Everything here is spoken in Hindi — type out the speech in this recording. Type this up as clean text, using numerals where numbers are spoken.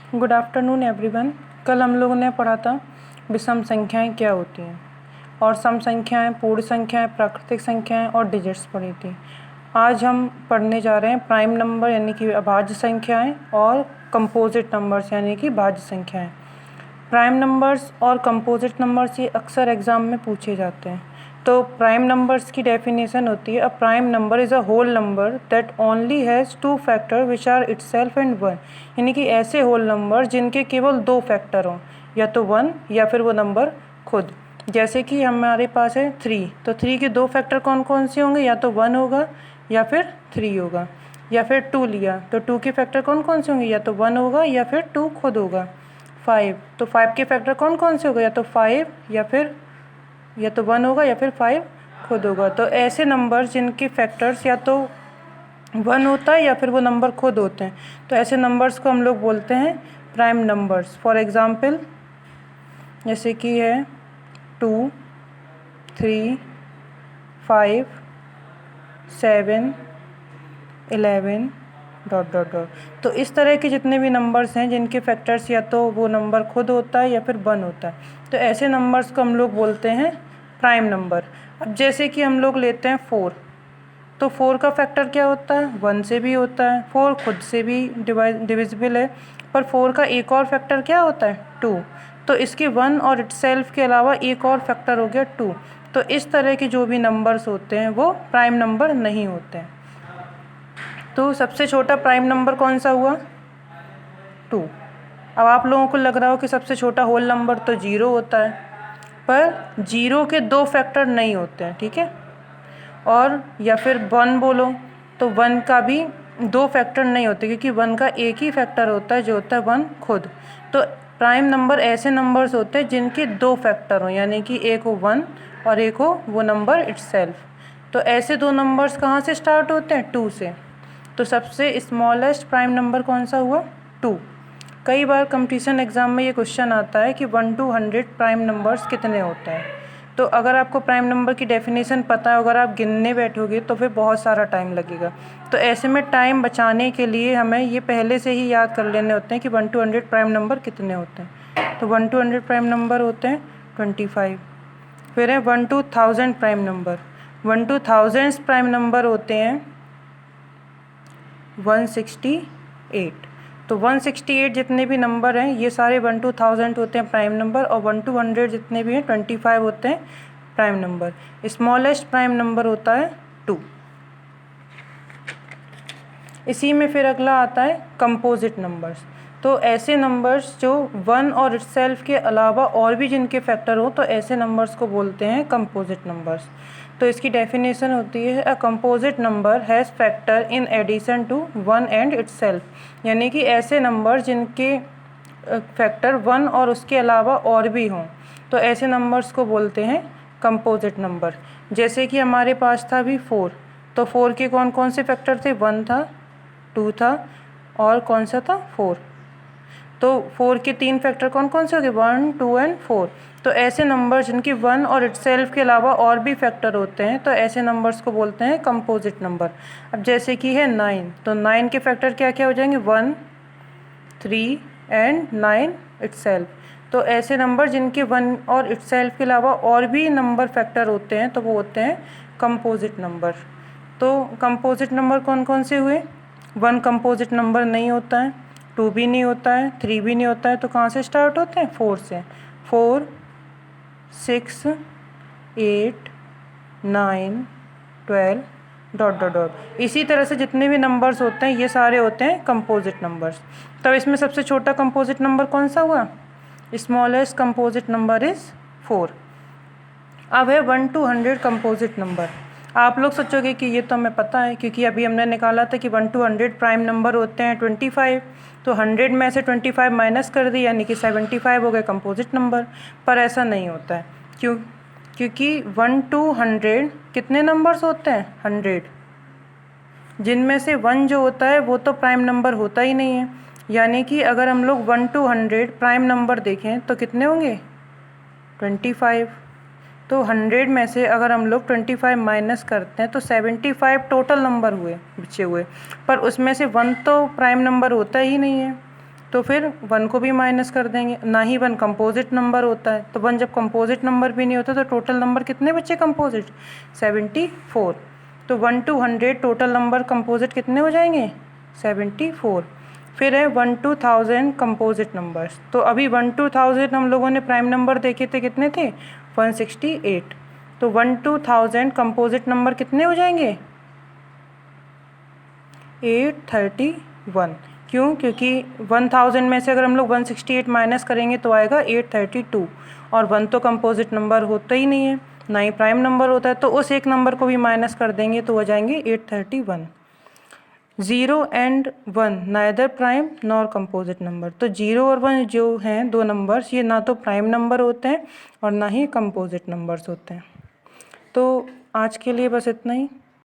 Good afternoon everyone. कल हम लोगों ने पढ़ा था विषम संख्याएं क्या होती हैं और सम संख्याएं, पूर्ण संख्याएं, प्राकृतिक संख्याएं और डिजिट्स पढ़ी थी। आज हम पढ़ने जा रहे हैं प्राइम नंबर यानी कि अभाज्य संख्याएं और कंपोजिट नंबर्स यानी कि भाज्य संख्याएं। प्राइम नंबर्स और कंपोजिट नंबर्स ये अक्सर एग्ज़ाम में पूछे जाते हैं। तो प्राइम नंबर्स की डेफिनेशन होती है, a prime number is a whole number that only has two factor which are itself and one. यानी कि ऐसे होल नंबर जिनके केवल दो फैक्टर हों, या तो वन या फिर वो नंबर खुद। जैसे कि हमारे पास है 3, तो 3 के दो फैक्टर कौन कौन से होंगे? या तो 1 होगा या फिर 3 होगा। या फिर 2 लिया तो 2 के फैक्टर कौन कौन से होंगे? या तो 1 होगा या फिर 2 खुद होगा। 5, तो 5 के फैक्टर कौन कौन से होगा? या तो 5 या तो 1 होगा या फिर 5 खुद होगा। तो ऐसे नंबर जिनके फैक्टर्स या तो 1 होता है या फिर वो नंबर खुद होते हैं, तो ऐसे नंबर्स को हम लोग बोलते हैं प्राइम नंबर्स। फॉर एग्ज़ाम्पल जैसे कि है 2, 3, 5, 7, 11 ... तो इस तरह के जितने भी नंबर्स हैं जिनके फैक्टर्स या तो वो नंबर खुद होता है या फिर 1 होता है, तो ऐसे नंबर्स को हम लोग बोलते हैं प्राइम नंबर। अब जैसे कि हम लोग लेते हैं 4, तो 4 का फैक्टर क्या होता है? 1 से भी होता है। 4 खुद से भी डिविजिबल है, पर 4 का एक और फैक्टर क्या होता है? 2। तो इसके 1 और इटसेल्फ के अलावा एक और फैक्टर हो गया 2। तो इस तरह के जो भी नंबर्स होते हैं वो प्राइम नंबर नहीं होते हैं। तो सबसे छोटा प्राइम नंबर कौन सा हुआ? 2। अब आप लोगों को लग रहा हो कि सबसे छोटा होल नंबर तो 0 होता है, पर 0 के दो फैक्टर नहीं होते हैं, ठीक है। और या फिर 1 बोलो तो 1 का भी दो फैक्टर नहीं होते, क्योंकि 1 का एक ही फैक्टर होता है जो होता है 1 खुद। तो प्राइम नंबर ऐसे नंबर्स होते हैं जिनके दो फैक्टर हों, यानी कि एक हो 1 और एक हो वो नंबर इटसेल्फ। तो ऐसे दो नंबर्स कहाँ से स्टार्ट होते हैं? 2 से। तो सबसे स्मॉलेस्ट प्राइम नंबर कौन सा हुआ? 2। कई बार कंपटीशन एग्ज़ाम में ये क्वेश्चन आता है कि 1 to 100 प्राइम नंबर्स कितने होते हैं। तो अगर आपको प्राइम नंबर की डेफिनेशन पता है, अगर आप गिनने बैठोगे तो फिर बहुत सारा टाइम लगेगा। तो ऐसे में टाइम बचाने के लिए हमें ये पहले से ही याद कर लेने होते हैं कि 1 to 100 प्राइम नंबर कितने होते हैं। तो 1 to 100 प्राइम नंबर होते हैं 25। फिर है 1 to 1000 prime number. 1 to 1000 prime number होते हैं 168। तो 168 जितने भी नंबर हैं ये सारे 1 to 1000 होते हैं प्राइम नंबर, और 1 to 100 जितने भी हैं 25 होते हैं prime number. Smallest prime number होता है 2। इसी में फिर अगला आता है कंपोजिट नंबर्स। तो ऐसे नंबर्स जो 1 और इटसेल्फ के अलावा और भी जिनके फैक्टर हो, तो ऐसे नंबर्स को बोलते हैं कंपोजिट नंबर्स। तो इसकी डेफिनेशन होती है, a composite number has factor in addition to 1 and itself. यानी कि ऐसे नंबर जिनके फैक्टर 1 और उसके अलावा और भी हों, तो ऐसे नंबर्स को बोलते हैं कंपोजिट नंबर। जैसे कि हमारे पास था अभी 4, तो 4 के कौन कौन से फैक्टर थे? 1 था, 2 था और कौन सा था? 4। तो 4 के 3 फैक्टर कौन कौन से हो गए? 1, 2 एंड 4। तो ऐसे नंबर जिनके 1 और इटसेल्फ के अलावा और भी फैक्टर होते हैं, तो ऐसे नंबर्स को बोलते हैं कंपोजिट नंबर। अब जैसे कि है 9, तो 9 के फैक्टर क्या क्या हो जाएंगे? 1, 3 एंड 9 इटसेल्फ। तो ऐसे नंबर जिनके 1 और इटसेल्फ के अलावा और भी नंबर फैक्टर होते हैं, तो वो होते हैं कंपोजिट नंबर। तो कंपोजिट नंबर कौन कौन से हुए? 1 कंपोजिट नंबर नहीं होता है, 2 भी नहीं होता है, 3 भी नहीं होता है, तो कहाँ से स्टार्ट होते हैं? 4 से। 4, 6, 8, 9, 12 ... इसी तरह से जितने भी नंबर्स होते हैं ये सारे होते हैं कंपोजिट नंबर्स। तब इसमें सबसे छोटा कंपोजिट नंबर कौन सा हुआ? Smallest composite number is 4। अब है 1 to 100 कंपोजिट नंबर। आप लोग सोचोगे कि ये तो हमें पता है, क्योंकि अभी हमने निकाला था कि 1 to 100 प्राइम नंबर होते हैं 25। तो 100 में से 25 माइनस कर दी, यानी कि 75 हो गए कंपोजिट नंबर। पर ऐसा नहीं होता है। क्यों? क्योंकि 1 to 100 कितने नंबर्स होते हैं? 100, जिनमें से 1 जो होता है वो तो प्राइम नंबर होता ही नहीं है। यानी कि अगर हम लोग 1 to 100 प्राइम नंबर देखें तो कितने होंगे? 25। तो 100 में से अगर हम लोग 25 माइनस करते हैं तो 75 टोटल नंबर हुए बचे हुए, पर उसमें से 1 तो प्राइम नंबर होता ही नहीं है। तो फिर 1 को भी माइनस कर देंगे। ना ही 1 कंपोजिट नंबर होता है, तो 1 जब कंपोजिट नंबर भी नहीं होता तो टोटल नंबर कितने बचे कंपोजिट? 74। तो 1 to 100 टोटल नंबर कंपोजिट कितने हो जाएंगे? 74। फिर है 1 to 1000 कंपोजिट नंबर्स। तो अभी 1 to 1000 हम लोगों ने प्राइम नंबर देखे थे, कितने थे? 168। तो 1 to 1000 कंपोजिट नंबर कितने हो जाएंगे? 831। क्यों? क्योंकि 1000 में से अगर हम लोग 168 माइनस करेंगे तो आएगा 832, और 1 तो कंपोजिट नंबर होता ही नहीं है, ना ही प्राइम नंबर होता है, तो उस एक नंबर को भी माइनस कर देंगे तो हो जाएंगे 831। 0 and 1 neither prime nor composite number. तो 0 और 1 जो हैं दो नंबर्स, ये ना तो प्राइम नंबर होते हैं और ना ही कंपोजिट नंबर्स होते हैं। तो आज के लिए बस इतना ही।